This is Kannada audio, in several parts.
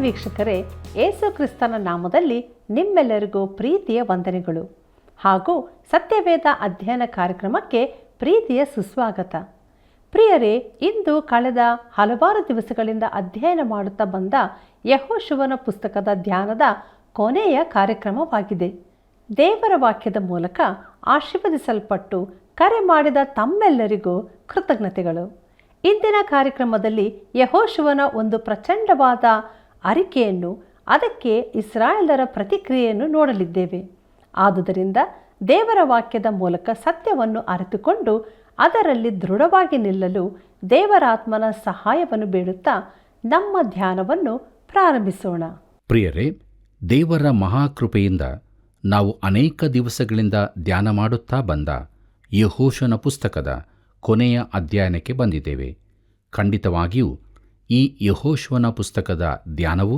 ವೀಕ್ಷಕರೇ, ಯೇಸು ಕ್ರಿಸ್ತನ ನಾಮದಲ್ಲಿ ನಿಮ್ಮೆಲ್ಲರಿಗೂ ಪ್ರೀತಿಯ ವಂದನೆಗಳು ಹಾಗೂ ಸತ್ಯವೇದ ಅಧ್ಯಯನ ಕಾರ್ಯಕ್ರಮಕ್ಕೆ ಪ್ರೀತಿಯ ಸುಸ್ವಾಗತ. ಪ್ರಿಯರೇ, ಇಂದು ಕಳೆದ ಹಲವಾರು ದಿವಸಗಳಿಂದ ಅಧ್ಯಯನ ಮಾಡುತ್ತಾ ಬಂದ ಯೆಹೋಶುವನ ಪುಸ್ತಕದ ಧ್ಯಾನದ ಕೊನೆಯ ಕಾರ್ಯಕ್ರಮವಾಗಿದೆ. ದೇವರ ವಾಕ್ಯದ ಮೂಲಕ ಆಶೀರ್ವದಿಸಲ್ಪಟ್ಟು ಕರೆ ಮಾಡಿದ ತಮ್ಮೆಲ್ಲರಿಗೂ ಕೃತಜ್ಞತೆಗಳು. ಇಂದಿನ ಕಾರ್ಯಕ್ರಮದಲ್ಲಿ ಯೆಹೋಶುವನ ಒಂದು ಪ್ರಚಂಡವಾದ ಅರಿಕೆಯನ್ನು, ಅದಕ್ಕೆ ಇಸ್ರಾಯೇಲರ ಪ್ರತಿಕ್ರಿಯೆಯನ್ನು ನೋಡಲಿದ್ದೇವೆ. ಆದುದರಿಂದ ದೇವರ ವಾಕ್ಯದ ಮೂಲಕ ಸತ್ಯವನ್ನು ಅರಿತುಕೊಂಡು ಅದರಲ್ಲಿ ದೃಢವಾಗಿ ನಿಲ್ಲಲು ದೇವರಾತ್ಮನ ಸಹಾಯವನ್ನು ಬೇಡುತ್ತಾ ನಮ್ಮ ಧ್ಯಾನವನ್ನು ಪ್ರಾರಂಭಿಸೋಣ. ಪ್ರಿಯರೇ, ದೇವರ ಮಹಾಕೃಪೆಯಿಂದ ನಾವು ಅನೇಕ ದಿವಸಗಳಿಂದ ಧ್ಯಾನ ಮಾಡುತ್ತಾ ಬಂದ ಯೆಹೋಶುವನ ಪುಸ್ತಕದ ಕೊನೆಯ ಅಧ್ಯಯನಕ್ಕೆ ಬಂದಿದ್ದೇವೆ. ಖಂಡಿತವಾಗಿಯೂ ಈ ಯೆಹೋಶುವನ ಪುಸ್ತಕದ ಧ್ಯಾನವು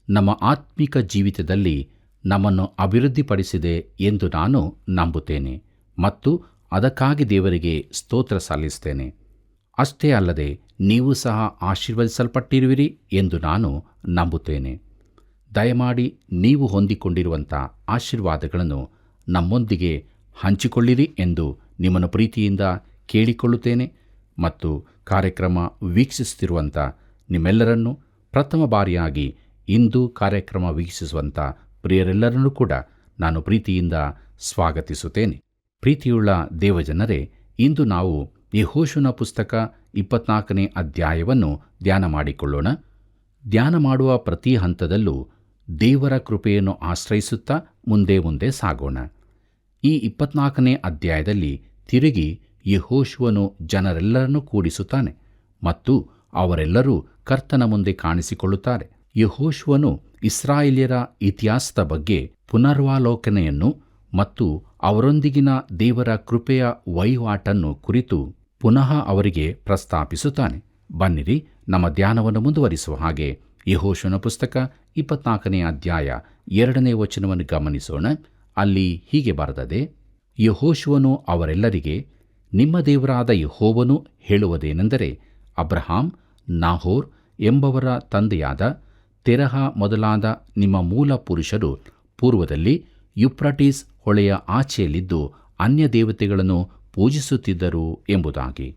ನಮ್ಮ ಆತ್ಮಿಕ ಜೀವಿತದಲ್ಲಿ ನಮ್ಮನ್ನು ಅಭಿವೃದ್ಧಿಪಡಿಸಿದೆ ಎಂದು ನಾನು ನಂಬುತ್ತೇನೆ ಮತ್ತು ಅದಕ್ಕಾಗಿ ದೇವರಿಗೆ ಸ್ತೋತ್ರ ಸಲ್ಲಿಸುತ್ತೇನೆ. ಅಷ್ಟೇ ಅಲ್ಲದೆ ನೀವು ಸಹ ಆಶೀರ್ವದಿಸಲ್ಪಟ್ಟಿರುವಿರಿ ಎಂದು ನಾನು ನಂಬುತ್ತೇನೆ. ದಯಮಾಡಿ ನೀವು ಹೊಂದಿಕೊಂಡಿರುವಂಥ ಆಶೀರ್ವಾದಗಳನ್ನು ನಮ್ಮೊಂದಿಗೆ ಹಂಚಿಕೊಳ್ಳಿರಿ ಎಂದು ನಿಮ್ಮನ್ನು ಪ್ರೀತಿಯಿಂದ ಕೇಳಿಕೊಳ್ಳುತ್ತೇನೆ. ಮತ್ತು ಕಾರ್ಯಕ್ರಮ ವೀಕ್ಷಿಸುತ್ತಿರುವಂಥ ನಿಮ್ಮೆಲ್ಲರನ್ನೂ, ಪ್ರಥಮ ಬಾರಿಯಾಗಿ ಇಂದು ಕಾರ್ಯಕ್ರಮ ವೀಕ್ಷಿಸುವಂಥ ಪ್ರಿಯರೆಲ್ಲರನ್ನೂ ಕೂಡ ನಾನು ಪ್ರೀತಿಯಿಂದ ಸ್ವಾಗತಿಸುತ್ತೇನೆ. ಪ್ರೀತಿಯುಳ್ಳ ದೇವಜನರೇ, ಇಂದು ನಾವು ಯೆಹೋಶುವನ ಪುಸ್ತಕ 24ನೇ ಅಧ್ಯಾಯವನ್ನು ಧ್ಯಾನ ಮಾಡಿಕೊಳ್ಳೋಣ. ಧ್ಯಾನ ಮಾಡುವ ಪ್ರತಿ ಹಂತದಲ್ಲೂ ದೇವರ ಕೃಪೆಯನ್ನು ಆಶ್ರಯಿಸುತ್ತಾ ಮುಂದೆ ಸಾಗೋಣ. ಈ 24ನೇ ಅಧ್ಯಾಯದಲ್ಲಿ ತಿರುಗಿ ಯೆಹೋಶುವನು ಜನರೆಲ್ಲರನ್ನೂ ಕೂಡಿಸುತ್ತಾನೆ ಮತ್ತು ಅವರೆಲ್ಲರೂ ಕರ್ತನ ಮುಂದೆ ಕಾಣಿಸಿಕೊಳ್ಳುತ್ತಾರೆ. ಯೆಹೋಶುವನು ಇಸ್ರಾಯೇಲ್ಯರ ಇತಿಹಾಸದ ಬಗ್ಗೆ ಪುನರ್ವಲೋಕನೆಯನ್ನು ಮತ್ತು ಅವರೊಂದಿಗಿನ ದೇವರ ಕೃಪೆಯ ವಹಿವಾಟನ್ನು ಕುರಿತು ಪುನಃ ಅವರಿಗೆ ಪ್ರಸ್ತಾಪಿಸುತ್ತಾನೆ. ಬನ್ನಿರಿ, ನಮ್ಮ ಧ್ಯಾನವನ್ನು ಮುಂದುವರಿಸುವ ಹಾಗೆ ಯೆಹೋಶುವನ ಪುಸ್ತಕ 24ನೇ ಅಧ್ಯಾಯ 2ನೇ ವಚನವನ್ನು ಗಮನಿಸೋಣ. ಅಲ್ಲಿ ಹೀಗೆ ಬರೆದದೆ: ಯೆಹೋಶುವನು ಅವರೆಲ್ಲರಿಗೆ, ನಿಮ್ಮ ದೇವರಾದ ಯೆಹೋವನು ಹೇಳುವುದೇನೆಂದರೆ, ಅಬ್ರಹಾಂ, ನಾಹೋರ್ ಎಂಬವರ ತಂದೆಯಾದ ತೆರಹ ಮೊದಲಾದ ನಿಮ್ಮ ಮೂಲ ಪುರುಷರು ಪೂರ್ವದಲ್ಲಿ ಯುಫ್ರಟೀಸ್ ಹೊಳೆಯ ಆಚೆಯಲ್ಲಿದ್ದು ಅನ್ಯ ದೇವತೆಗಳನ್ನು ಪೂಜಿಸುತ್ತಿದ್ದರು ಎಂಬುದಾಗಿ.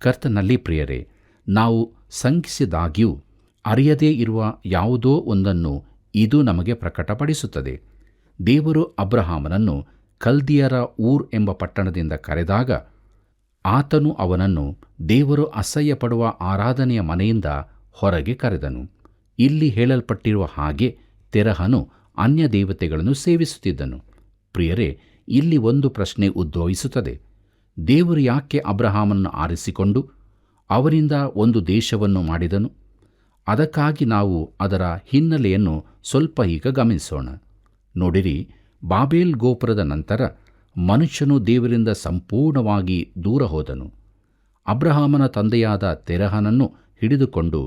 ಕರ್ತನಲ್ಲಿ ಪ್ರಿಯರೇ, ನಾವು ಶಂಕಿಸಿದಾಗ್ಯೂ ಅರಿಯದೇ ಇರುವ ಯಾವುದೋ ಒಂದನ್ನು ಇದು ನಮಗೆ ಪ್ರಕಟಪಡಿಸುತ್ತದೆ. ದೇವರು ಅಬ್ರಹಾಮನನ್ನು ಕಲ್ದಿಯರ ಊರ್ ಎಂಬ ಪಟ್ಟಣದಿಂದ ಕರೆದಾಗ ಆತನು ಅವನನ್ನು ದೇವರು ಅಸಹ್ಯಪಡುವ ಆರಾಧನೆಯ ಮನೆಯಿಂದ ಹೊರಗೆ ಕರೆದನು. ಇಲ್ಲಿ ಹೇಳಲ್ಪಟ್ಟಿರುವ ಹಾಗೆ ತೆರಹನು ಅನ್ಯ ದೇವತೆಗಳನ್ನು ಸೇವಿಸುತ್ತಿದ್ದನು. ಪ್ರಿಯರೇ, ಇಲ್ಲಿ ಒಂದು ಪ್ರಶ್ನೆ ಉದ್ಭವಿಸುತ್ತದೆ. ದೇವರು ಯಾಕೆ ಅಬ್ರಹಾಮನನ್ನು ಆರಿಸಿಕೊಂಡು ಅವರಿಂದ ಒಂದು ದೇಶವನ್ನು ಮಾಡಿದನು? ಅದಕ್ಕಾಗಿ ನಾವು ಅದರ ಹಿನ್ನೆಲೆಯನ್ನು ಸ್ವಲ್ಪ ಈಗ ಗಮನಿಸೋಣ. ನೋಡಿರಿ, ಬಾಬೇಲ್ ಗೋಪುರದ ನಂತರ ಮನುಷ್ಯನು ದೇವರಿಂದ ಸಂಪೂರ್ಣವಾಗಿ ದೂರ ಹೋದನು. ಅಬ್ರಹಾಮನ ತಂದೆಯಾದ ತೆರಹನನ್ನು ಹಿಡಿದುಕೊಂಡು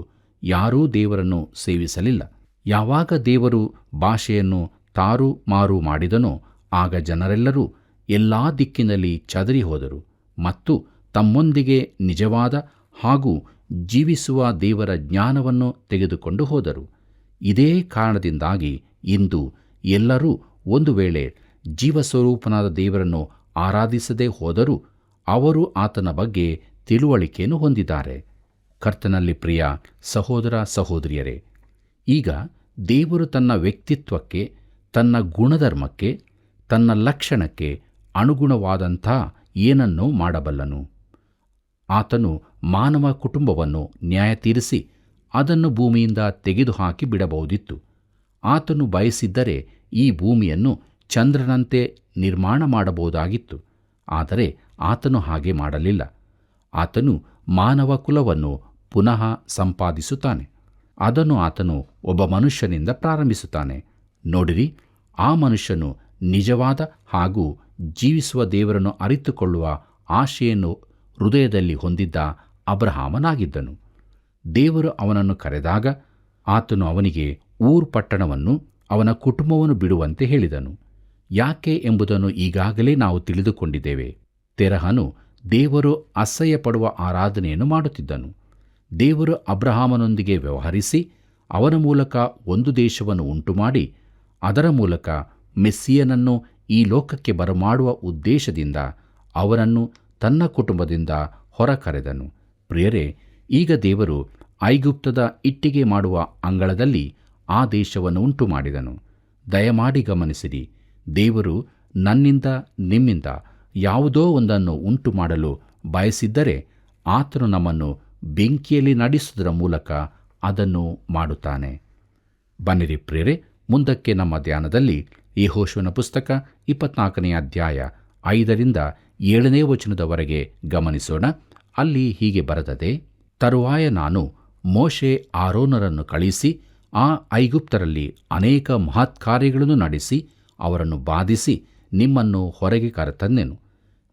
ಯಾರೂ ದೇವರನ್ನು ಸೇವಿಸಲಿಲ್ಲ. ಯಾವಾಗ ದೇವರು ಭಾಷೆಯನ್ನು ತಾರುಮಾರು ಮಾಡಿದನೋ ಆಗ ಜನರೆಲ್ಲರೂ ಎಲ್ಲಾ ದಿಕ್ಕಿನಲ್ಲಿ ಚದರಿ ಹೋದರು ಮತ್ತು ತಮ್ಮೊಂದಿಗೆ ನಿಜವಾದ ಹಾಗೂ ಜೀವಿಸುವ ದೇವರ ಜ್ಞಾನವನ್ನು ತೆಗೆದುಕೊಂಡು ಹೋದರು. ಇದೇ ಕಾರಣದಿಂದಾಗಿ ಇಂದು ಎಲ್ಲರೂ ಒಂದು ವೇಳೆ ಜೀವಸ್ವರೂಪನಾದ ದೇವರನ್ನು ಆರಾಧಿಸದೇ ಹೋದರೂ ಅವರು ಆತನ ಬಗ್ಗೆ ತಿಳುವಳಿಕೆಯನ್ನು ಹೊಂದಿದ್ದಾರೆ. ಕರ್ತನಲ್ಲಿ ಪ್ರಿಯ ಸಹೋದರ ಸಹೋದರಿಯರೇ, ಈಗ ದೇವರು ತನ್ನ ವ್ಯಕ್ತಿತ್ವಕ್ಕೆ, ತನ್ನ ಗುಣಧರ್ಮಕ್ಕೆ, ತನ್ನ ಲಕ್ಷಣಕ್ಕೆ ಅನುಗುಣವಾದಂಥ ಏನನ್ನೋ ಮಾಡಬಲ್ಲನು. ಆತನು ಮಾನವ ಕುಟುಂಬವನ್ನು ನ್ಯಾಯ ತೀರಿಸಿ ಅದನ್ನು ಭೂಮಿಯಿಂದ ತೆಗೆದುಹಾಕಿ ಬಿಡಬಹುದಿತ್ತು. ಆತನು ಬಯಸಿದ್ದರೆ ಈ ಭೂಮಿಯನ್ನು ಚಂದ್ರನಂತೆ ನಿರ್ಮಾಣ ಮಾಡಬಹುದಾಗಿತ್ತು. ಆದರೆ ಆತನು ಹಾಗೆ ಮಾಡಲಿಲ್ಲ. ಆತನು ಮಾನವ ಕುಲವನ್ನು ಪುನಃ ಸಂಪಾದಿಸುತ್ತಾನೆ. ಅದನ್ನು ಆತನು ಒಬ್ಬ ಮನುಷ್ಯನಿಂದ ಪ್ರಾರಂಭಿಸುತ್ತಾನೆ. ನೋಡಿರಿ, ಆ ಮನುಷ್ಯನು ನಿಜವಾದ ಹಾಗೂ ಜೀವಿಸುವ ದೇವರನ್ನು ಅರಿತುಕೊಳ್ಳುವ ಆಶೆಯನ್ನು ಹೃದಯದಲ್ಲಿ ಹೊಂದಿದ್ದ ಅಬ್ರಹಾಮನಾಗಿದ್ದನು. ದೇವರು ಅವನನ್ನು ಕರೆದಾಗ ಆತನು ಅವನಿಗೆ ಊರ್ ಪಟ್ಟಣವನ್ನು, ಅವನ ಕುಟುಂಬವನ್ನು ಬಿಡುವಂತೆ ಹೇಳಿದನು. ಯಾಕೆ ಎಂಬುದನ್ನು ಈಗಾಗಲೇ ನಾವು ತಿಳಿದುಕೊಂಡಿದ್ದೇವೆ. ತೆರಹನು ದೇವರು ಅಸಹ್ಯಪಡುವ ಆರಾಧನೆಯನ್ನು ಮಾಡುತ್ತಿದ್ದನು. ದೇವರು ಅಬ್ರಹಾಮನೊಂದಿಗೆ ವ್ಯವಹರಿಸಿ ಅವನ ಮೂಲಕ ಒಂದು ದೇಶವನ್ನು ಉಂಟುಮಾಡಿ ಅದರ ಮೂಲಕ ಮೆಸ್ಸಿಯನನ್ನು ಈ ಲೋಕಕ್ಕೆ ಬರಮಾಡುವ ಉದ್ದೇಶದಿಂದ ಅವನನ್ನು ತನ್ನ ಕುಟುಂಬದಿಂದ ಹೊರಕರೆದನು. ಪ್ರಿಯರೇ, ಈಗ ದೇವರು ಐಗುಪ್ತದ ಇಟ್ಟಿಗೆ ಮಾಡುವ ಅಂಗಳದಲ್ಲಿ ಆ ದೇಶವನ್ನು ಉಂಟು ಮಾಡಿದನು. ದಯಮಾಡಿ ಗಮನಿಸಿರಿ, ದೇವರು ನನ್ನಿಂದ ನಿಮ್ಮಿಂದ ಯಾವುದೋ ಒಂದನ್ನು ಉಂಟು ಮಾಡಲು ಬಯಸಿದ್ದರೆ ಆತನು ನಮ್ಮನ್ನು ಬೆಂಕಿಯಲ್ಲಿ ನಡೆಸುವುದರ ಮೂಲಕ ಅದನ್ನು ಮಾಡುತ್ತಾನೆ. ಬನ್ನಿರಿ ಪ್ರಿಯರೇ, ಮುಂದಕ್ಕೆ ನಮ್ಮ ಧ್ಯಾನದಲ್ಲಿ ಯೆಹೋಶುವನ ಪುಸ್ತಕ 24ನೇ ಅಧ್ಯಾಯ 5ರಿಂದ 7ನೇ ವಚನದವರೆಗೆ ಗಮನಿಸೋಣ. ಅಲ್ಲಿ ಹೀಗೆ ಬರೆದದೆ: ತರುವಾಯ ನಾನು ಮೋಶೆ ಆರೋನರನ್ನು ಕಳಿಸಿ ಆ ಐಗುಪ್ತರಲ್ಲಿ ಅನೇಕ ಮಹತ್ಕಾರ್ಯಗಳನ್ನು ನಡೆಸಿ ಅವರನ್ನು ಬಾಧಿಸಿ ನಿಮ್ಮನ್ನು ಹೊರಗೆ ಕರೆತಂದೆನು.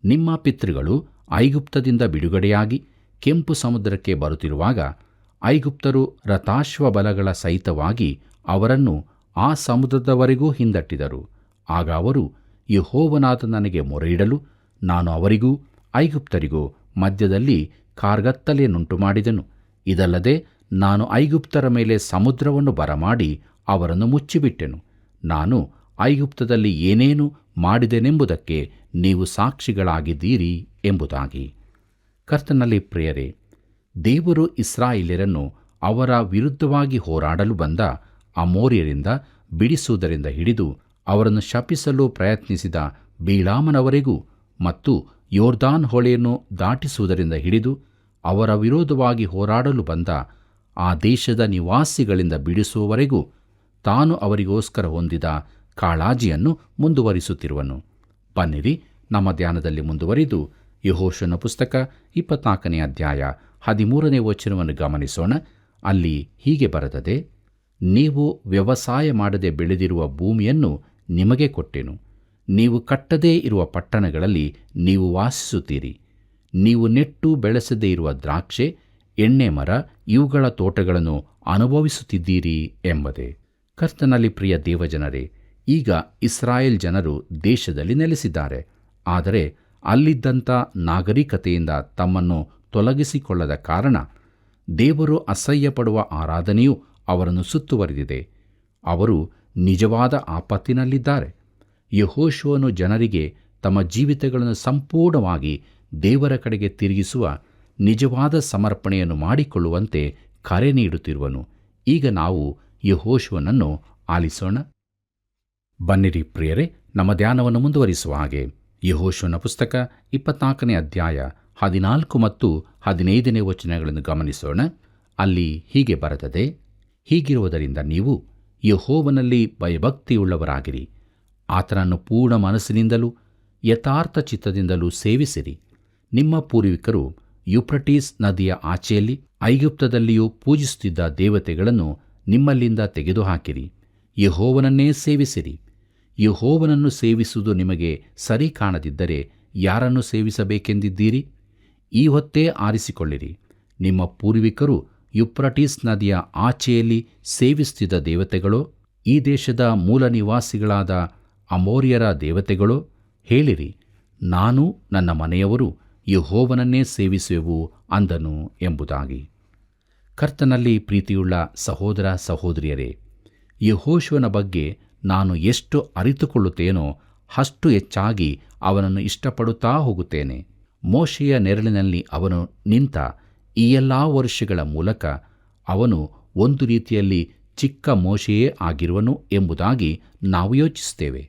ನಿಮ್ಮ ಪಿತೃಗಳು ಐಗುಪ್ತದಿಂದ ಬಿಡುಗಡೆಯಾಗಿ ಕೆಂಪು ಸಮುದ್ರಕ್ಕೆ ಬರುತ್ತಿರುವಾಗ ಐಗುಪ್ತರು ರಥಾಶ್ವಬಲಗಳ ಸಹಿತವಾಗಿ ಅವರನ್ನು ಆ ಸಮುದ್ರದವರೆಗೂ ಹಿಂದಟ್ಟಿದರು. ಆಗ ಅವರು ಯೆಹೋವನಾದ ನನಗೆ ಮೊರೆಯಿಡಲು ನಾನು ಅವರಿಗೂ ಐಗುಪ್ತರಿಗೂ ಮಧ್ಯದಲ್ಲಿ ಕಾರ್ಗತ್ತಲೆಯನ್ನುಂಟು ಮಾಡಿದೆನು. ಇದಲ್ಲದೆ ನಾನು ಐಗುಪ್ತರ ಮೇಲೆ ಸಮುದ್ರವನ್ನು ಬರಮಾಡಿ ಅವರನ್ನು ಮುಚ್ಚಿಬಿಟ್ಟೆನು. ನಾನು ಐಗುಪ್ತದಲ್ಲಿ ಏನೇನು ಮಾಡಿದೆನೆಂಬುದಕ್ಕೆ ನೀವು ಸಾಕ್ಷಿಗಳಾಗಿದ್ದೀರಿ ಎಂಬುದಾಗಿ. ಕರ್ತನಲ್ಲಿ ಪ್ರಿಯರೇ, ದೇವರು ಇಸ್ರಾಯೇಲ್ಯರನ್ನು ಅವರ ವಿರುದ್ಧವಾಗಿ ಹೋರಾಡಲು ಬಂದ ಅಮೋರಿಯರಿಂದ ಬಿಡಿಸುವುದರಿಂದ ಹಿಡಿದು ಅವರನ್ನು ಶಪಿಸಲು ಪ್ರಯತ್ನಿಸಿದ ಬೀಳಾಮನವರೆಗೂ ಮತ್ತು ಯೋರ್ದಾನ್ ಹೊಳೆಯನ್ನು ದಾಟಿಸುವುದರಿಂದ ಹಿಡಿದು ಅವರ ವಿರೋಧವಾಗಿ ಹೋರಾಡಲು ಬಂದ ಆ ದೇಶದ ನಿವಾಸಿಗಳಿಂದ ಬಿಡಿಸುವವರೆಗೂ ತಾನು ಅವರಿಗೋಸ್ಕರ ಹೊಂದಿದ ಕಾಳಜಿಯನ್ನು ಮುಂದುವರಿಸುತ್ತಿರುವನು. ಬನ್ನಿರಿ, ನಮ್ಮ ಧ್ಯಾನದಲ್ಲಿ ಮುಂದುವರಿದು ಯೆಹೋಶುವನ ಪುಸ್ತಕ 24ನೇ ಅಧ್ಯಾಯ 13ನೇ ವಚನವನ್ನು ಗಮನಿಸೋಣ. ಅಲ್ಲಿ ಹೀಗೆ ಬರೆದದೆ: ನೀವು ವ್ಯವಸಾಯ ಮಾಡದೆ ಬೆಳೆದಿರುವ ಭೂಮಿಯನ್ನು ನಿಮಗೆ ಕೊಟ್ಟೆನು. ನೀವು ಕಟ್ಟದೇ ಇರುವ ಪಟ್ಟಣಗಳಲ್ಲಿ ನೀವು ವಾಸಿಸುತ್ತೀರಿ. ನೀವು ನೆಟ್ಟು ಬೆಳೆಸದೇ ಇರುವ ದ್ರಾಕ್ಷೆ, ಎಣ್ಣೆ ಮರ ಇವುಗಳ ತೋಟಗಳನ್ನು ಅನುಭವಿಸುತ್ತಿದ್ದೀರಿ ಎಂಬುದೇ. ಕರ್ತನಲ್ಲಿ ಪ್ರಿಯ ದೇವಜನರೇ, ಈಗ ಇಸ್ರಾಯೇಲ್ ಜನರು ದೇಶದಲ್ಲಿ ನೆಲೆಸಿದ್ದಾರೆ. ಆದರೆ ಅಲ್ಲಿದ್ದಂಥ ನಾಗರಿಕತೆಯಿಂದ ತಮ್ಮನ್ನು ತೊಲಗಿಸಿಕೊಳ್ಳದ ಕಾರಣ ದೇವರು ಅಸಹ್ಯಪಡುವ ಆರಾಧನೆಯು ಅವರನ್ನು ಸುತ್ತುವರಿದಿದೆ. ಅವರು ನಿಜವಾದ ಆಪತ್ತಿನಲ್ಲಿದ್ದಾರೆ. ಯೆಹೋಶುವನು ಜನರಿಗೆ ತಮ್ಮ ಜೀವಿತಗಳನ್ನು ಸಂಪೂರ್ಣವಾಗಿ ದೇವರ ಕಡೆಗೆ ತಿರುಗಿಸುವ ನಿಜವಾದ ಸಮರ್ಪಣೆಯನ್ನು ಮಾಡಿಕೊಳ್ಳುವಂತೆ ಕರೆ ನೀಡುತ್ತಿರುವನು. ಈಗ ನಾವು ಯೆಹೋಶುವನನ್ನು ಆಲಿಸೋಣ. ಬನ್ನಿರಿ ಪ್ರಿಯರೇ, ನಮ್ಮ ಧ್ಯಾನವನ್ನು ಮುಂದುವರಿಸುವ ಹಾಗೆ ಯೆಹೋಶುವನ ಪುಸ್ತಕ 24ನೇ ಅಧ್ಯಾಯ 14 ಮತ್ತು 15ನೇ ವಚನಗಳನ್ನು ಗಮನಿಸೋಣ. ಅಲ್ಲಿ ಹೀಗೆ ಬರೆದದೆ: ಹೀಗಿರುವುದರಿಂದ ನೀವು ಯೆಹೋವನಲ್ಲಿ ಭಯಭಕ್ತಿಯುಳ್ಳವರಾಗಿರಿ. ಆತನನ್ನು ಪೂರ್ಣ ಮನಸ್ಸಿನಿಂದಲೂ ಯಥಾರ್ಥ ಚಿತ್ತದಿಂದಲೂ ಸೇವಿಸಿರಿ. ನಿಮ್ಮ ಪೂರ್ವಿಕರು ಯೂಫ್ರಟೀಸ್ ನದಿಯ ಆಚೆಯಲ್ಲಿ ಐಗುಪ್ತದಲ್ಲಿಯೂ ಪೂಜಿಸುತ್ತಿದ್ದ ದೇವತೆಗಳನ್ನು ನಿಮ್ಮಲ್ಲಿಂದ ತೆಗೆದುಹಾಕಿರಿ. ಯೆಹೋವನನ್ನೇ ಸೇವಿಸಿರಿ. ಯೆಹೋವನನ್ನು ಸೇವಿಸುವುದು ನಿಮಗೆ ಸರಿ ಕಾಣದಿದ್ದರೆ ಯಾರನ್ನು ಸೇವಿಸಬೇಕೆಂದಿದ್ದೀರಿ? ಈ ಹೊತ್ತೇ ಆರಿಸಿಕೊಳ್ಳಿರಿ. ನಿಮ್ಮ ಪೂರ್ವಿಕರು ಯೂಫ್ರಟೀಸ್ ನದಿಯ ಆಚೆಯಲ್ಲಿ ಸೇವಿಸುತ್ತಿದ್ದ ದೇವತೆಗಳೋ, ಈ ದೇಶದ ಮೂಲ ನಿವಾಸಿಗಳಾದ ಅಮೋರಿಯರ ದೇವತೆಗಳೋ? ಹೇಳಿರಿ, ನಾನು ನನ್ನ ಮನೆಯವರು ಯೆಹೋವನನ್ನೇ ಸೇವಿಸುವೆವು ಅಂದನು ಎಂಬುದಾಗಿ. ಕರ್ತನಲ್ಲಿ ಪ್ರೀತಿಯುಳ್ಳ ಸಹೋದರ ಸಹೋದರಿಯರೇ, ಯೆಹೋಶುವನ ಬಗ್ಗೆ ನಾನು ಎಷ್ಟು ಅರಿತುಕೊಳ್ಳುತ್ತೇನೋ ಅಷ್ಟು ಹೆಚ್ಚಾಗಿ ಅವನನ್ನು ಇಷ್ಟಪಡುತ್ತಾ ಹೋಗುತ್ತೇನೆ. ಮೋಶೆಯ ನೆರಳಿನಲ್ಲಿ ಅವನು ನಿಂತ ಈ ಎಲ್ಲ ವರ್ಷಗಳ ಮೂಲಕ ಅವನು ಒಂದು ರೀತಿಯಲ್ಲಿ ಚಿಕ್ಕ ಮೋಶೆಯೇ ಆಗಿರುವನು ಎಂಬುದಾಗಿ ನಾವು ಯೋಚಿಸುತ್ತೇವೆ.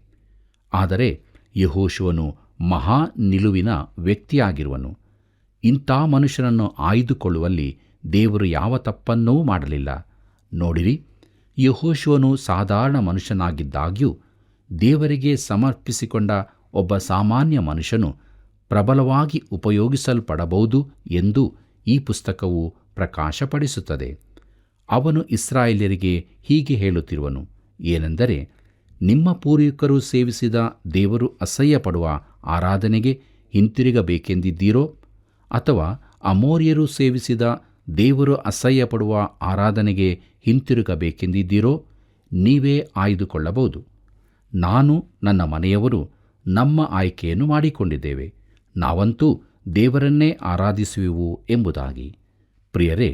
ಆದರೆ ಯೆಹೋಶುವನು ಮಹಾ ನಿಲುವಿನ ವ್ಯಕ್ತಿಯಾಗಿರುವನು. ಇಂಥ ಮನುಷ್ಯನನ್ನು ಆಯ್ದುಕೊಳ್ಳುವಲ್ಲಿ ದೇವರು ಯಾವ ತಪ್ಪನ್ನೂ ಮಾಡಲಿಲ್ಲ. ನೋಡಿರಿ, ಯೆಹೋಶುವನು ಸಾಧಾರಣ ಮನುಷ್ಯನಾಗಿದ್ದಾಗ್ಯೂ ದೇವರಿಗೆ ಸಮರ್ಪಿಸಿಕೊಂಡ ಒಬ್ಬ ಸಾಮಾನ್ಯ ಮನುಷ್ಯನು ಪ್ರಬಲವಾಗಿ ಉಪಯೋಗಿಸಲ್ಪಡಬಹುದು ಎಂದು ಈ ಪುಸ್ತಕವು ಪ್ರಕಾಶಪಡಿಸುತ್ತದೆ. ಅವನು ಇಸ್ರಾಯೇಲ್ಯರಿಗೆ ಹೀಗೆ ಹೇಳುತ್ತಿರುವನು, ಏನೆಂದರೆ, ನಿಮ್ಮ ಪೂರ್ವಿಕರು ಸೇವಿಸಿದ ದೇವರು ಅಸಹ್ಯಪಡುವ ಆರಾಧನೆಗೆ ಹಿಂತಿರುಗಬೇಕೆಂದಿದ್ದೀರೋ, ಅಥವಾ ಅಮೋರಿಯರು ಸೇವಿಸಿದ ದೇವರು ಅಸಹ್ಯಪಡುವ ಆರಾಧನೆಗೆ ಹಿಂತಿರುಗಬೇಕೆಂದಿದ್ದೀರೋ? ನೀವೇ ಆಯ್ದುಕೊಳ್ಳಬಹುದು. ನಾನು ನನ್ನ ಮನೆಯವರು ನಮ್ಮ ಆಯ್ಕೆಯನ್ನು ಮಾಡಿಕೊಂಡಿದ್ದೇವೆ. ನಾವಂತೂ ದೇವರನ್ನೇ ಆರಾಧಿಸುವೆವು ಎಂಬುದಾಗಿ. ಪ್ರಿಯರೇ,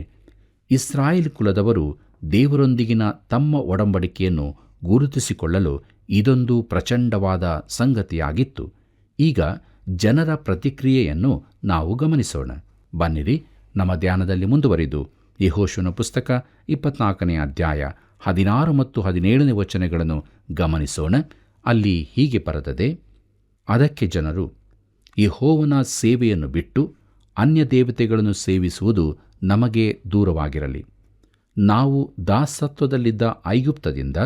ಇಸ್ರಾಯೇಲ್ ಕುಲದವರು ದೇವರೊಂದಿಗಿನ ತಮ್ಮ ಒಡಂಬಡಿಕೆಯನ್ನು ಗುರುತಿಸಿಕೊಳ್ಳಲು ಇದೊಂದು ಪ್ರಚಂಡವಾದ ಸಂಗತಿಯಾಗಿತ್ತು. ಈಗ ಜನರ ಪ್ರತಿಕ್ರಿಯೆಯನ್ನು ನಾವು ಗಮನಿಸೋಣ. ಬನ್ನಿರಿ, ನಮ್ಮ ಧ್ಯಾನದಲ್ಲಿ ಮುಂದುವರಿದು ಯೆಹೋಶುವನ ಪುಸ್ತಕ 24ನೇ ಅಧ್ಯಾಯ 16 ಮತ್ತು 17ನೇ ವಚನಗಳನ್ನು ಗಮನಿಸೋಣ. ಅಲ್ಲಿ ಹೀಗೆ ಬರೆದದೆ: ಅದಕ್ಕೆ ಜನರು, ಯೆಹೋವನ ಸೇವೆಯನ್ನು ಬಿಟ್ಟು ಅನ್ಯ ದೇವತೆಗಳನ್ನು ಸೇವಿಸುವುದು ನಮಗೆ ದೂರವಾಗಿರಲಿ. ನಾವು ದಾಸತ್ವದಲ್ಲಿದ್ದ ಐಗುಪ್ತದಿಂದ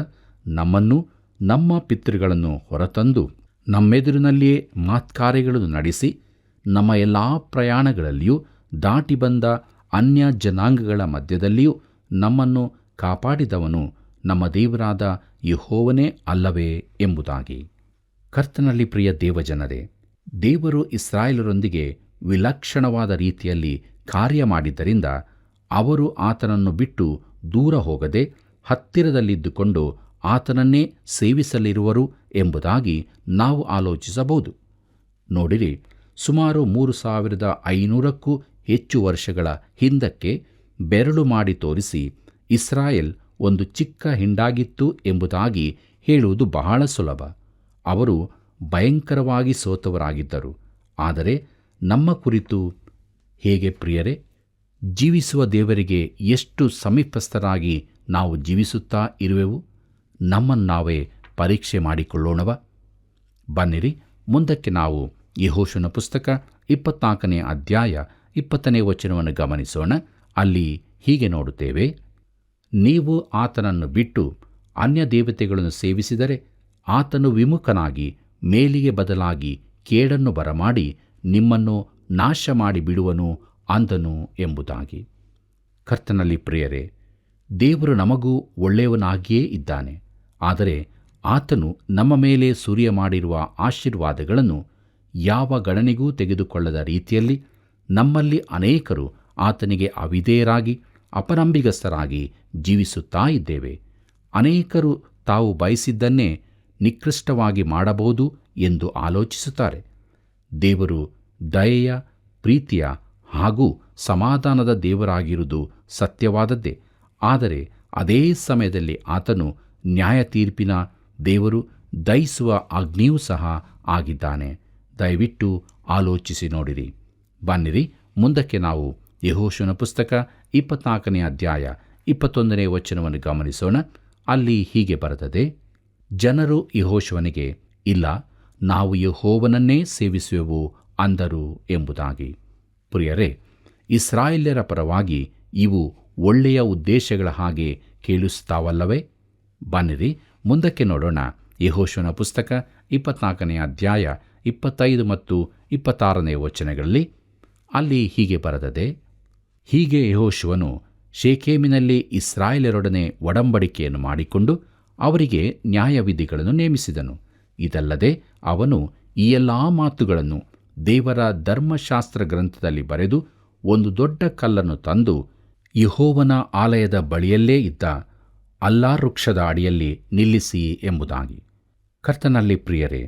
ನಮ್ಮನ್ನು ನಮ್ಮ ಪಿತೃಗಳನ್ನು ಹೊರತಂದು ನಮ್ಮೆದುರಿನಲ್ಲಿಯೇ ಮಾತ್ಕಾರ್ಯಗಳನ್ನು ನಡೆಸಿ ನಮ್ಮ ಎಲ್ಲ ಪ್ರಯಾಣಗಳಲ್ಲಿಯೂ ದಾಟಿ ಬಂದ ಅನ್ಯ ಜನಾಂಗಗಳ ಮಧ್ಯದಲ್ಲಿಯೂ ನಮ್ಮನ್ನು ಕಾಪಾಡಿದವನು ನಮ್ಮ ದೇವರಾದ ಯೆಹೋವನೇ ಅಲ್ಲವೇ ಎಂಬುದಾಗಿ. ಕರ್ತನಲ್ಲಿ ಪ್ರಿಯ ದೇವಜನರೇ, ದೇವರು ಇಸ್ರಾಯೇಲರೊಂದಿಗೆ ವಿಲಕ್ಷಣವಾದ ರೀತಿಯಲ್ಲಿ ಕಾರ್ಯ ಮಾಡಿದ್ದರಿಂದ ಅವರು ಆತನನ್ನು ಬಿಟ್ಟು ದೂರ ಹೋಗದೆ ಹತ್ತಿರದಲ್ಲಿದ್ದುಕೊಂಡು ಆತನನ್ನೇ ಸೇವಿಸಲಿರುವರು ಎಂಬುದಾಗಿ ನಾವು ಆಲೋಚಿಸಬಹುದು. ನೋಡಿರಿ, ಸುಮಾರು 3500ಕ್ಕೂ ಹೆಚ್ಚು ವರ್ಷಗಳ ಹಿಂದಕ್ಕೆ ಬೆರಳು ಮಾಡಿ ತೋರಿಸಿ ಇಸ್ರಾಯೇಲ್ ಒಂದು ಚಿಕ್ಕ ಹಿಂಡಾಗಿತ್ತು ಎಂಬುದಾಗಿ ಹೇಳುವುದು ಬಹಳ ಸುಲಭ. ಅವರು ಭಯಂಕರವಾಗಿ ಸೋತವರಾಗಿದ್ದರು. ಆದರೆ ನಮ್ಮ ಕುರಿತು ಹೇಗೆ ಪ್ರಿಯರೇ? ಜೀವಿಸುವ ದೇವರಿಗೆ ಎಷ್ಟು ಸಮೀಪಸ್ಥರಾಗಿ ನಾವು ಜೀವಿಸುತ್ತಾ ಇರುವೆವು? ನಮ್ಮನ್ನು ನಾವೇ ಪರೀಕ್ಷೆ ಮಾಡಿಕೊಳ್ಳೋಣವ. ಬನ್ನಿರಿ, ಮುಂದಕ್ಕೆ ನಾವು ಯೆಹೋಶುವನ ಪುಸ್ತಕ 24ನೇ ಅಧ್ಯಾಯ 20ನೇ ವಚನವನ್ನು ಗಮನಿಸೋಣ. ಅಲ್ಲಿ ಹೀಗೆ ನೋಡುತ್ತೇವೆ: ನೀವು ಆತನನ್ನು ಬಿಟ್ಟು ಅನ್ಯ ದೇವತೆಗಳನ್ನು ಸೇವಿಸಿದರೆ ಆತನು ವಿಮುಖನಾಗಿ ಮೇಲಿಗೆ ಬದಲಾಗಿ ಕೇಡನ್ನು ಬರಮಾಡಿ ನಿಮ್ಮನ್ನು ನಾಶ ಮಾಡಿ ಬಿಡುವನು ಅಂದನು ಎಂಬುದಾಗಿ. ಕರ್ತನಲ್ಲಿ ಪ್ರಿಯರೇ, ದೇವರು ನಮಗೂ ಒಳ್ಳೆಯವನಾಗಿಯೇ ಇದ್ದಾನೆ. ಆದರೆ ಆತನು ನಮ್ಮ ಮೇಲೆ ಸುರಿಯ ಮಾಡಿರುವ ಆಶೀರ್ವಾದಗಳನ್ನು ಯಾವ ಗಣನೆಗೂ ತೆಗೆದುಕೊಳ್ಳದ ರೀತಿಯಲ್ಲಿ ನಮ್ಮಲ್ಲಿ ಅನೇಕರು ಆತನಿಗೆ ಅವಿಧೇಯರಾಗಿ ಅಪನಂಬಿಗಸ್ತರಾಗಿ ಜೀವಿಸುತ್ತಾ ಇದ್ದೇವೆ. ಅನೇಕರು ತಾವು ಬಯಸಿದ್ದನ್ನೇ ನಿಕೃಷ್ಟವಾಗಿ ಮಾಡಬಹುದು ಎಂದು ಆಲೋಚಿಸುತ್ತಾರೆ. ದೇವರು ದಯೆಯ, ಪ್ರೀತಿಯ ಹಾಗೂ ಸಮಾಧಾನದ ದೇವರಾಗಿರುವುದು ಸತ್ಯವಾದದ್ದೇ. ಆದರೆ ಅದೇ ಸಮಯದಲ್ಲಿ ಆತನು ನ್ಯಾಯ ತೀರ್ಪಿನ ದೇವರು, ದಯಿಸುವ ಅಗ್ನಿಯೂ ಸಹ ಆಗಿದ್ದಾನೆ. ದಯವಿಟ್ಟು ಆಲೋಚಿಸಿ ನೋಡಿರಿ. ಬನ್ನಿರಿ, ಮುಂದಕ್ಕೆ ನಾವು ಯೆಹೋಶುವನ ಪುಸ್ತಕ 24ನೇ ಅಧ್ಯಾಯ 21ನೇ ವಚನವನ್ನು ಗಮನಿಸೋಣ. ಅಲ್ಲಿ ಹೀಗೆ ಬರೆದದೆ: ಜನರು ಯೆಹೋಶುವನಿಗೆ, ಇಲ್ಲ, ನಾವು ಯೆಹೋವನನ್ನೇ ಸೇವಿಸುವೆವು ಅಂದರು ಎಂಬುದಾಗಿ. ಪ್ರಿಯರೇ, ಇಸ್ರಾಯೇಲ್ಯರ ಪರವಾಗಿ ಇವು ಒಳ್ಳೆಯ ಉದ್ದೇಶಗಳ ಹಾಗೆ ಕೇಳಿಸುತ್ತಾವಲ್ಲವೇ? ಬನ್ನಿರಿ, ಮುಂದಕ್ಕೆ ನೋಡೋಣ. ಯೆಹೋಶುವನ ಪುಸ್ತಕ 24ನೇ ಅಧ್ಯಾಯ 25 ಮತ್ತು 26ನೇ ವಚನಗಳಲ್ಲಿ ಅಲ್ಲಿ ಹೀಗೆ ಬರೆದದೆ: ಹೀಗೆ ಯೆಹೋಶುವನು ಶೇಕೆಮಿನಲ್ಲಿ ಇಸ್ರಾಯೇಲರೊಡನೆ ಒಡಂಬಡಿಕೆಯನ್ನು ಮಾಡಿಕೊಂಡು ಅವರಿಗೆ ನ್ಯಾಯವಿಧಿಗಳನ್ನು ನೇಮಿಸಿದನು. ಇದಲ್ಲದೆ ಅವನು ಈ ಎಲ್ಲ ಮಾತುಗಳನ್ನು ದೇವರ ಧರ್ಮಶಾಸ್ತ್ರ ಗ್ರಂಥದಲ್ಲಿ ಬರೆದು ಒಂದು ದೊಡ್ಡ ಕಲ್ಲನ್ನು ತಂದು ಯೆಹೋವನ ಆಲಯದ ಬಳಿಯಲ್ಲೇ ಇದ್ದ ಅಲ್ಲಾರ್ ವೃಕ್ಷದ ಅಡಿಯಲ್ಲಿ ನಿಲ್ಲಿಸಿ ಎಂಬುದಾಗಿ. ಕರ್ತನಲ್ಲಿ ಪ್ರಿಯರೇ,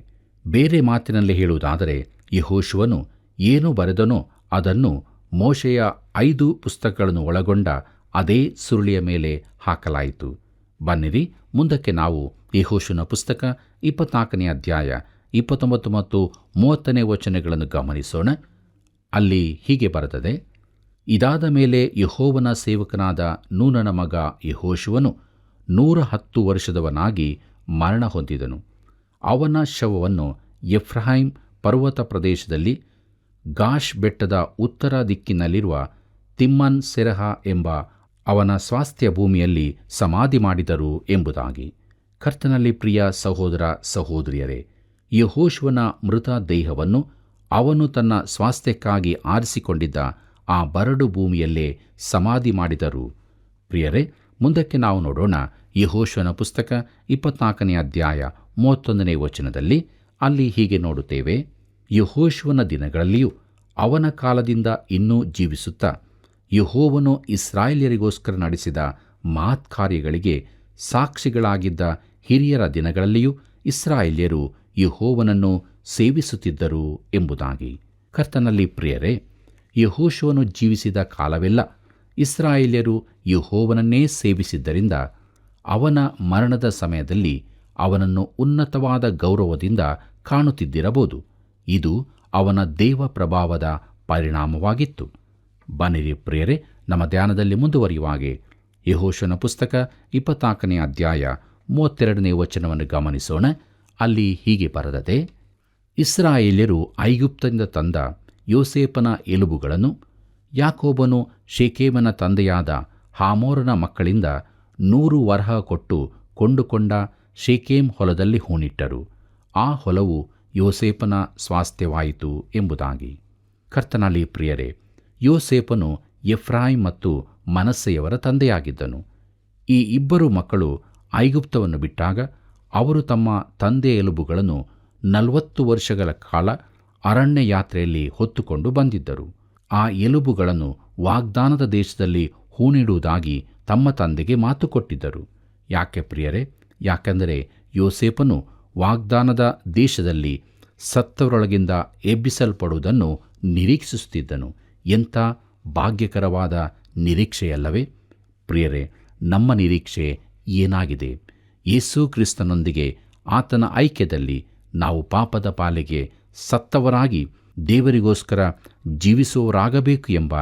ಬೇರೆ ಮಾತಿನಲ್ಲಿ ಹೇಳುವುದಾದರೆ ಯೆಹೋಶುವನು ಏನು ಬರೆದನೋ ಅದನ್ನು ಮೋಶೆಯ 5 ಪುಸ್ತಕಗಳನ್ನು ಒಳಗೊಂಡ ಅದೇ ಸುರುಳಿಯ ಮೇಲೆ ಹಾಕಲಾಯಿತು. ಬನ್ನಿರಿ, ಮುಂದಕ್ಕೆ ನಾವು ಯೆಹೋಶುವನ ಪುಸ್ತಕ 24ನೇ ಅಧ್ಯಾಯ 29 ಮತ್ತು 30ನೇ ವಚನಗಳನ್ನು ಗಮನಿಸೋಣ. ಅಲ್ಲಿ ಹೀಗೆ ಬರೆದದೆ: ಇದಾದ ಮೇಲೆ ಯೆಹೋವನ ಸೇವಕನಾದ ನೂನನ ಮಗ ಯೆಹೋಶುವನು 110 ವರ್ಷದವನಾಗಿ ಮರಣ ಹೊಂದಿದನು. ಅವನ ಶವವನ್ನು ಎಫ್ರಾಯೀಮ್ ಪರ್ವತ ಪ್ರದೇಶದಲ್ಲಿ ಗಾಷ್ ಬೆಟ್ಟದ ಉತ್ತರ ದಿಕ್ಕಿನಲ್ಲಿರುವ ತಿಮ್ಮನ್ ಸೆರಹ ಎಂಬ ಅವನ ಸ್ವಾಸ್ಥ್ಯ ಭೂಮಿಯಲ್ಲಿ ಸಮಾಧಿ ಮಾಡಿದರು ಎಂಬುದಾಗಿ. ಕರ್ತನಲ್ಲಿ ಪ್ರಿಯ ಸಹೋದರ ಸಹೋದರಿಯರೇ, ಯೆಹೋಶುವನ ಮೃತ ದೇಹವನ್ನು ಅವನು ತನ್ನ ಸ್ವಾಸ್ಥ್ಯಕ್ಕಾಗಿ ಆರಿಸಿಕೊಂಡಿದ್ದ ಆ ಬರಡು ಭೂಮಿಯಲ್ಲೇ ಸಮಾಧಿ ಮಾಡಿದರು. ಪ್ರಿಯರೇ, ಮುಂದಕ್ಕೆ ನಾವು ನೋಡೋಣ. ಯೆಹೋಶುವನ ಪುಸ್ತಕ 24ನೇ ಅಧ್ಯಾಯ 31ನೇ ವಚನದಲ್ಲಿ ಅಲ್ಲಿ ಹೀಗೆ ನೋಡುತ್ತೇವೆ: ಯೆಹೋಶುವನ ದಿನಗಳಲ್ಲಿಯೂ ಅವನ ಕಾಲದಿಂದ ಇನ್ನೂ ಜೀವಿಸುತ್ತಾ ಯೆಹೋವನು ಇಸ್ರಾಯೇಲ್ಯರಿಗೋಸ್ಕರ ನಡೆಸಿದ ಮಹತ್ಕಾರ್ಯಗಳಿಗೆ ಸಾಕ್ಷಿಗಳಾಗಿದ್ದ ಹಿರಿಯರ ದಿನಗಳಲ್ಲಿಯೂ ಇಸ್ರಾಯೇಲ್ಯರು ಯೆಹೋವನನ್ನು ಸೇವಿಸುತ್ತಿದ್ದರು ಎಂಬುದಾಗಿ. ಕರ್ತನಲ್ಲಿ ಪ್ರಿಯರೇ, ಯೆಹೋಶುವನು ಜೀವಿಸಿದ ಕಾಲವೆಲ್ಲ ಇಸ್ರಾಯೇಲ್ಯರು ಯೆಹೋವನನ್ನೇ ಸೇವಿಸಿದ್ದರಿಂದ ಅವನ ಮರಣದ ಸಮಯದಲ್ಲಿ ಅವನನ್ನು ಉನ್ನತವಾದ ಗೌರವದಿಂದ ಕಾಣುತ್ತಿದ್ದಿರಬಹುದು. ಇದು ಅವನ ದೇವ ಪ್ರಭಾವದ ಪರಿಣಾಮವಾಗಿತ್ತು. ಬನ್ನಿರಿ ಪ್ರಿಯರೇ, ನಮ್ಮ ಧ್ಯಾನದಲ್ಲಿ ಮುಂದುವರಿಯುವಾಗೆ ಯೆಹೋಶುವನ ಪುಸ್ತಕ 24ನೇ ಅಧ್ಯಾಯ 32ನೇ ವಚನವನ್ನು ಗಮನಿಸೋಣ. ಅಲ್ಲಿ ಹೀಗೆ ಬರೆದದೆ: ಇಸ್ರಾಯೇಲ್ಯರು ಐಗುಪ್ತದಿಂದ ತಂದ ಯೋಸೇಫನ ಎಲುಬುಗಳನ್ನು ಯಾಕೋಬನು ಶೇಕೆಮನ ತಂದೆಯಾದ ಹಾಮೋರನ ಮಕ್ಕಳಿಂದ 100 ವರಹ ಕೊಟ್ಟು ಕೊಂಡುಕೊಂಡ ಶೇಕೆಮ್ ಹೊಲದಲ್ಲಿ ಹೂಣಿಟ್ಟರು. ಆ ಹೊಲವು ಯೋಸೇಫನ ಸ್ವಾಸ್ಥ್ಯವಾಯಿತು ಎಂಬುದಾಗಿ. ಕರ್ತನಲ್ಲಿ ಪ್ರಿಯರೇ, ಯೋಸೇಫನು ಎಫ್ರಾಯಿಮ್ ಮತ್ತು ಮನಸ್ಸೆಯವರ ತಂದೆಯಾಗಿದ್ದನು. ಈ ಇಬ್ಬರು ಮಕ್ಕಳು ಐಗುಪ್ತವನ್ನು ಬಿಟ್ಟಾಗ ಅವರು ತಮ್ಮ ತಂದೆಯ ಎಲುಬುಗಳನ್ನು 40 ವರ್ಷಗಳ ಕಾಲ ಅರಣ್ಯ ಯಾತ್ರೆಯಲ್ಲಿ ಹೊತ್ತುಕೊಂಡು ಬಂದಿದ್ದರು. ಆ ಎಲುಬುಗಳನ್ನು ವಾಗ್ದಾನದ ದೇಶದಲ್ಲಿ ಹೂಣಿಡುವುದಾಗಿ ತಮ್ಮ ತಂದೆಗೆ ಮಾತು ಕೊಟ್ಟಿದ್ದರು. ಯಾಕೆ ಪ್ರಿಯರೇ? ಯಾಕೆಂದರೆ ಯೋಸೇಫನು ವಾಗ್ದಾನದ ದೇಶದಲ್ಲಿ ಸತ್ತವರೊಳಗಿಂದ ಎಬ್ಬಿಸಲ್ಪಡುವುದನ್ನು ನಿರೀಕ್ಷಿಸುತ್ತಿದ್ದನು. ಎಂಥ ಭಾಗ್ಯಕರವಾದ ನಿರೀಕ್ಷೆಯಲ್ಲವೇ? ಪ್ರಿಯರೇ, ನಮ್ಮ ನಿರೀಕ್ಷೆ ಏನಾಗಿದೆ? ಯೇಸು ಕ್ರಿಸ್ತನೊಂದಿಗೆ ಆತನ ಐಕ್ಯದಲ್ಲಿ ನಾವು ಪಾಪದ ಪಾಲಿಗೆ ಸತ್ತವರಾಗಿ ದೇವರಿಗೋಸ್ಕರ ಜೀವಿಸುವವರಾಗಬೇಕು ಎಂಬ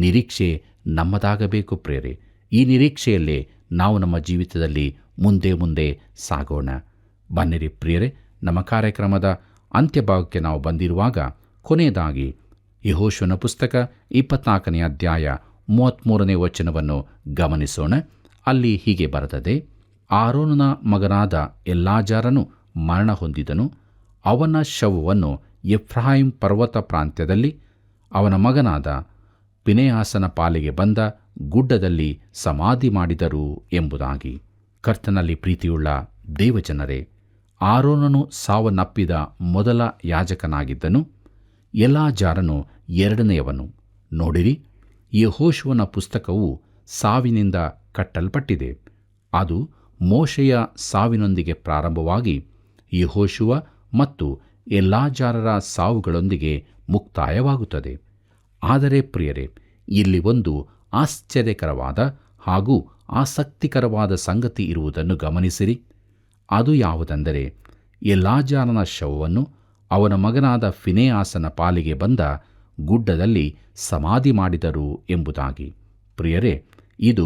ನಿರೀಕ್ಷೆ ನಮ್ಮದಾಗಬೇಕು ಪ್ರಿಯರೇ. ಈ ನಿರೀಕ್ಷೆಯಲ್ಲೇ ನಾವು ನಮ್ಮ ಜೀವಿತದಲ್ಲಿ ಮುಂದೆ ಸಾಗೋಣ. ಬನ್ನಿರಿ ಪ್ರಿಯರೇ, ನಮ್ಮ ಕಾರ್ಯಕ್ರಮದ ಅಂತ್ಯಭಾಗಕ್ಕೆ ನಾವು ಬಂದಿರುವಾಗ ಕೊನೆಯದಾಗಿ ಯೆಹೋಶುವನ ಪುಸ್ತಕ 24ನೇ ಅಧ್ಯಾಯ 33ನೇ ವಚನವನ್ನು ಗಮನಿಸೋಣ. ಅಲ್ಲಿ ಹೀಗೆ ಬರೆದದೆ: ಆರೋನನ ಮಗನಾದ ಎಲ್ಲಾಜಾರನು ಮರಣ ಹೊಂದಿದನು. ಅವನ ಶವವನ್ನು ಎಫ್ರಾಯಿಮ್ ಪರ್ವತ ಪ್ರಾಂತ್ಯದಲ್ಲಿ ಅವನ ಮಗನಾದ ಪಿನೆಹಾಸನ ಪಾಲಿಗೆ ಬಂದ ಗುಡ್ಡದಲ್ಲಿ ಸಮಾಧಿ ಮಾಡಿದರು ಎಂಬುದಾಗಿ. ಕರ್ತನಲ್ಲಿ ಪ್ರೀತಿಯುಳ್ಳ ದೇವಜನರೇ, ಆರೋನನು ಸಾವನ್ನಪ್ಪಿದ ಮೊದಲ ಯಾಜಕನಾಗಿದ್ದನು. ಎಲ್ಲಾಜಾರನು ಎರಡನೆಯವನು. ನೋಡಿರಿ, ಯೆಹೋಶುವನ ಪುಸ್ತಕವು ಸಾವಿನಿಂದ ಕಟ್ಟಲ್ಪಟ್ಟಿದೆ. ಅದು ಮೋಶೆಯ ಸಾವಿನೊಂದಿಗೆ ಪ್ರಾರಂಭವಾಗಿ ಯೆಹೋಶುವ ಮತ್ತು ಎಲ್ಲಾಜಾರರ ಸಾವುಗಳೊಂದಿಗೆ ಮುಕ್ತಾಯವಾಗುತ್ತದೆ. ಆದರೆ ಪ್ರಿಯರೇ, ಇಲ್ಲಿ ಒಂದು ಆಶ್ಚರ್ಯಕರವಾದ ಹಾಗೂ ಆಸಕ್ತಿಕರವಾದ ಸಂಗತಿ ಇರುವುದನ್ನು ಗಮನಿಸಿರಿ. ಅದು ಯಾವುದೆಂದರೆ, ಎಲ್ಲಾಜಾರನ ಶವವನ್ನು ಅವನ ಮಗನಾದ ಫಿನೆಹಾಸನ ಪಾಲಿಗೆ ಬಂದ ಗುಡ್ಡದಲ್ಲಿ ಸಮಾಧಿ ಮಾಡಿದರು ಎಂಬುದಾಗಿ. ಪ್ರಿಯರೇ, ಇದು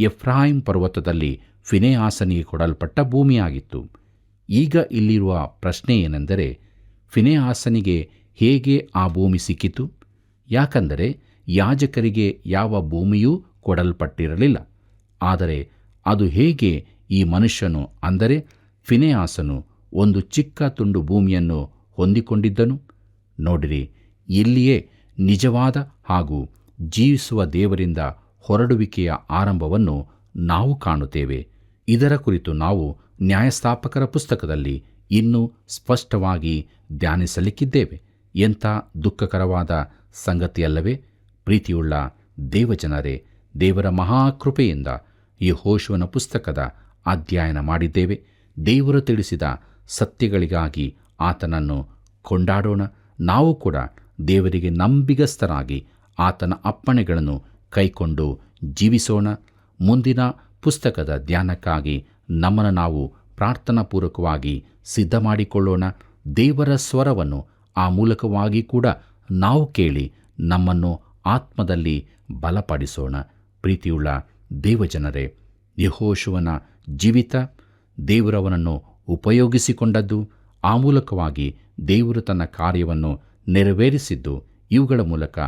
ಎಫ್ರಾಯಿಮ್ ಪರ್ವತದಲ್ಲಿ ಫಿನೆಹಾಸನಿಗೆ ಕೊಡಲ್ಪಟ್ಟ ಭೂಮಿಯಾಗಿತ್ತು. ಈಗ ಇಲ್ಲಿರುವ ಪ್ರಶ್ನೆ ಏನೆಂದರೆ, ಫಿನೆಹಾಸನಿಗೆ ಹೇಗೆ ಆ ಭೂಮಿ ಸಿಕ್ಕಿತು? ಯಾಕಂದರೆ ಯಾಜಕರಿಗೆ ಯಾವ ಭೂಮಿಯೂ ಕೊಡಲ್ಪಟ್ಟಿರಲಿಲ್ಲ. ಆದರೆ ಅದು ಹೇಗೆ ಈ ಮನುಷ್ಯನು, ಅಂದರೆ ಫಿನೆಹಾಸನು, ಒಂದು ಚಿಕ್ಕ ತುಂಡು ಭೂಮಿಯನ್ನು ಹೊಂದಿಕೊಂಡಿದ್ದನು? ನೋಡಿರಿ, ಇಲ್ಲಿಯೇ ನಿಜವಾದ ಹಾಗೂ ಜೀವಿಸುವ ದೇವರಿಂದ ಹೊರಡುವಿಕೆಯ ಆರಂಭವನ್ನು ನಾವು ಕಾಣುತ್ತೇವೆ. ಇದರ ಕುರಿತು ನಾವು ನ್ಯಾಯಸ್ಥಾಪಕರ ಪುಸ್ತಕದಲ್ಲಿ ಇನ್ನೂ ಸ್ಪಷ್ಟವಾಗಿ ಧ್ಯಾನಿಸಲಿಕ್ಕಿದ್ದೇವೆ. ಎಂಥ ದುಃಖಕರವಾದ ಸಂಗತಿಯಲ್ಲವೇ? ಪ್ರೀತಿಯುಳ್ಳ ದೇವಜನರೇ, ದೇವರ ಮಹಾಕೃಪೆಯಿಂದ ಯೆಹೋಶುವನ ಪುಸ್ತಕದ ಅಧ್ಯಯನ ಮಾಡಿದ್ದೇವೆ. ದೇವರು ತಿಳಿಸಿದ ಸತ್ಯಗಳಿಗಾಗಿ ಆತನನ್ನು ಕೊಂಡಾಡೋಣ. ನಾವು ಕೂಡ ದೇವರಿಗೆ ನಂಬಿಗಸ್ತರಾಗಿ ಆತನ ಅಪ್ಪಣೆಗಳನ್ನು ಕೈಕೊಂಡು ಜೀವಿಸೋಣ. ಮುಂದಿನ ಪುಸ್ತಕದ ಧ್ಯಾನಕ್ಕಾಗಿ ನಮ್ಮನ್ನು ನಾವು ಪ್ರಾರ್ಥನಾಪೂರ್ವಕವಾಗಿ ಸಿದ್ಧ ಮಾಡಿಕೊಳ್ಳೋಣ. ದೇವರ ಸ್ವರವನ್ನು ಆ ಮೂಲಕವಾಗಿ ಕೂಡ ನಾವು ಕೇಳಿ ನಮ್ಮನ್ನು ಆತ್ಮದಲ್ಲಿ ಬಲಪಡಿಸೋಣ. ಪ್ರೀತಿಯುಳ್ಳ ದೇವಜನರೇ, ಯೆಹೋಶುವನ ಜೀವಿತ, ದೇವರವನನ್ನು ಉಪಯೋಗಿಸಿಕೊಂಡದ್ದು, ಆ ಮೂಲಕವಾಗಿ ದೇವರು ತನ್ನ ಕಾರ್ಯವನ್ನು ನೆರವೇರಿಸಿದ್ದು, ಇವುಗಳ ಮೂಲಕ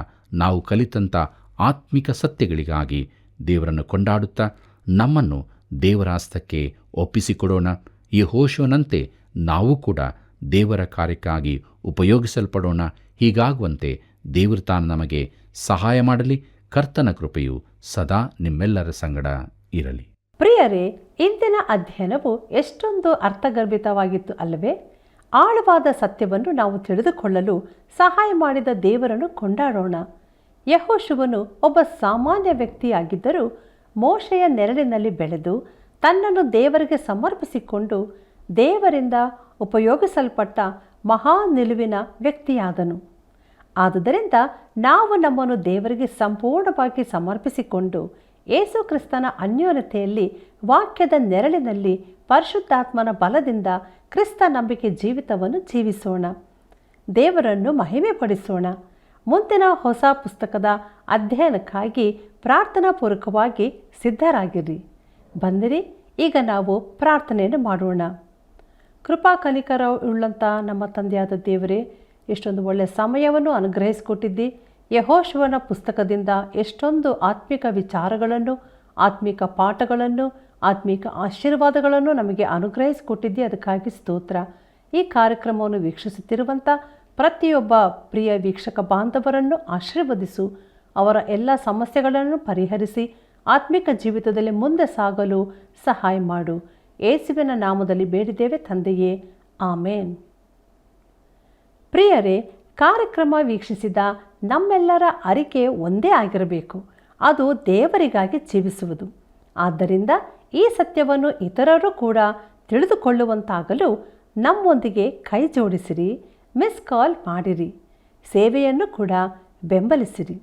ನಾವು ಕಲಿತಂಥ ಆತ್ಮಿಕ ಸತ್ಯಗಳಿಗಾಗಿ ದೇವರನ್ನು ಕೊಂಡಾಡುತ್ತಾ ನಮ್ಮನ್ನು ದೇವರ ಹಸ್ತಕ್ಕೆ ಒಪ್ಪಿಸಿಕೊಡೋಣ. ಯೆಹೋಶುವನಂತೆ ನಾವು ಕೂಡ ದೇವರ ಕಾರ್ಯಕ್ಕಾಗಿ ಉಪಯೋಗಿಸಲ್ಪಡೋಣ. ಹೀಗಾಗುವಂತೆ ದೇವರು ತಾನು ನಮಗೆ ಸಹಾಯ ಮಾಡಲಿ. ಕರ್ತನ ಕೃಪೆಯು ಸದಾ ನಿಮ್ಮೆಲ್ಲರ ಸಂಗಡ ಇರಲಿ. ಪ್ರಿಯರೇ, ಇಂದಿನ ಅಧ್ಯಯನವು ಎಷ್ಟೊಂದು ಅರ್ಥಗರ್ಭಿತವಾಗಿತ್ತು ಅಲ್ಲವೇ? ಆಳವಾದ ಸತ್ಯವನ್ನು ನಾವು ತಿಳಿದುಕೊಳ್ಳಲು ಸಹಾಯ ಮಾಡಿದ ದೇವರನ್ನು ಕೊಂಡಾಡೋಣ. ಯೆಹೋಶುವನು ಒಬ್ಬ ಸಾಮಾನ್ಯ ವ್ಯಕ್ತಿಯಾಗಿದ್ದರೂ ಮೋಶೆಯ ನೆರಳಿನಲ್ಲಿ ಬೆಳೆದು ತನ್ನನ್ನು ದೇವರಿಗೆ ಸಮರ್ಪಿಸಿಕೊಂಡು ದೇವರಿಂದ ಉಪಯೋಗಿಸಲ್ಪಟ್ಟ ಮಹಾ ನಿಲುವಿನ ವ್ಯಕ್ತಿಯಾದನು. ಆದುದರಿಂದ ನಾವು ನಮ್ಮನ್ನು ದೇವರಿಗೆ ಸಂಪೂರ್ಣವಾಗಿ ಸಮರ್ಪಿಸಿಕೊಂಡು ಯೇಸು ಕ್ರಿಸ್ತನ ಅನ್ಯೋನ್ಯತೆಯಲ್ಲಿ ವಾಕ್ಯದ ನೆರಳಿನಲ್ಲಿ ಪರಿಶುದ್ಧಾತ್ಮನ ಬಲದಿಂದ ಕ್ರಿಸ್ತ ನಂಬಿಕೆ ಜೀವಿತವನ್ನು ಜೀವಿಸೋಣ. ದೇವರನ್ನು ಮಹಿಮೆಪಡಿಸೋಣ. ಮುಂದಿನ ಹೊಸ ಪುಸ್ತಕದ ಅಧ್ಯಯನಕ್ಕಾಗಿ ಪ್ರಾರ್ಥನಾಪೂರ್ವಕವಾಗಿ ಸಿದ್ಧರಾಗಿರಿ. ಬಂದಿರಿ, ಈಗ ನಾವು ಪ್ರಾರ್ಥನೆಯನ್ನು ಮಾಡೋಣ. ಕೃಪಾ ಕನಿಕರ ಉಳ್ಳಂಥ ನಮ್ಮ ತಂದೆಯಾದ ದೇವರೇ, ಎಷ್ಟೊಂದು ಒಳ್ಳೆಯ ಸಮಯವನ್ನು ಅನುಗ್ರಹಿಸಿಕೊಟ್ಟಿದ್ದಿ. ಯೆಹೋಶುವನ ಪುಸ್ತಕದಿಂದ ಎಷ್ಟೊಂದು ಆತ್ಮಿಕ ವಿಚಾರಗಳನ್ನು, ಆತ್ಮಿಕ ಪಾಠಗಳನ್ನು, ಆತ್ಮಿಕ ಆಶೀರ್ವಾದಗಳನ್ನು ನಮಗೆ ಅನುಗ್ರಹಿಸಿಕೊಟ್ಟಿದ್ದಿ. ಅದಕ್ಕಾಗಿ ಸ್ತೋತ್ರ. ಈ ಕಾರ್ಯಕ್ರಮವನ್ನು ವೀಕ್ಷಿಸುತ್ತಿರುವಂಥ ಪ್ರತಿಯೊಬ್ಬ ಪ್ರಿಯ ವೀಕ್ಷಕ ಬಾಂಧವರನ್ನು ಆಶೀರ್ವದಿಸು. ಅವರ ಎಲ್ಲ ಸಮಸ್ಯೆಗಳನ್ನು ಪರಿಹರಿಸಿ ಆತ್ಮಿಕ ಜೀವಿತದಲ್ಲಿ ಮುಂದೆ ಸಾಗಲು ಸಹಾಯ ಮಾಡು. ಯೇಸುವಿನ ನಾಮದಲ್ಲಿ ಬೇಡಿದ್ದೇವೆ ತಂದೆಯೇ, ಆಮೇನ್. ಪ್ರಿಯರೇ, ಕಾರ್ಯಕ್ರಮ ವೀಕ್ಷಿಸಿದ ನಮ್ಮೆಲ್ಲರ ಅರಿಕೆ ಒಂದೇ ಆಗಿರಬೇಕು, ಅದು ದೇವರಿಗಾಗಿ ಜೀವಿಸುವುದು. ಆದ್ದರಿಂದ ಈ ಸತ್ಯವನ್ನು ಇತರರು ಕೂಡ ತಿಳಿದುಕೊಳ್ಳುವಂತಾಗಲು ನಮ್ಮೊಂದಿಗೆ ಕೈ ಜೋಡಿಸಿರಿ, ಮಿಸ್ ಕಾಲ್ ಮಾಡಿರಿ, ಸೇವೆಯನ್ನು ಕೂಡ ಬೆಂಬಲಿಸಿರಿ.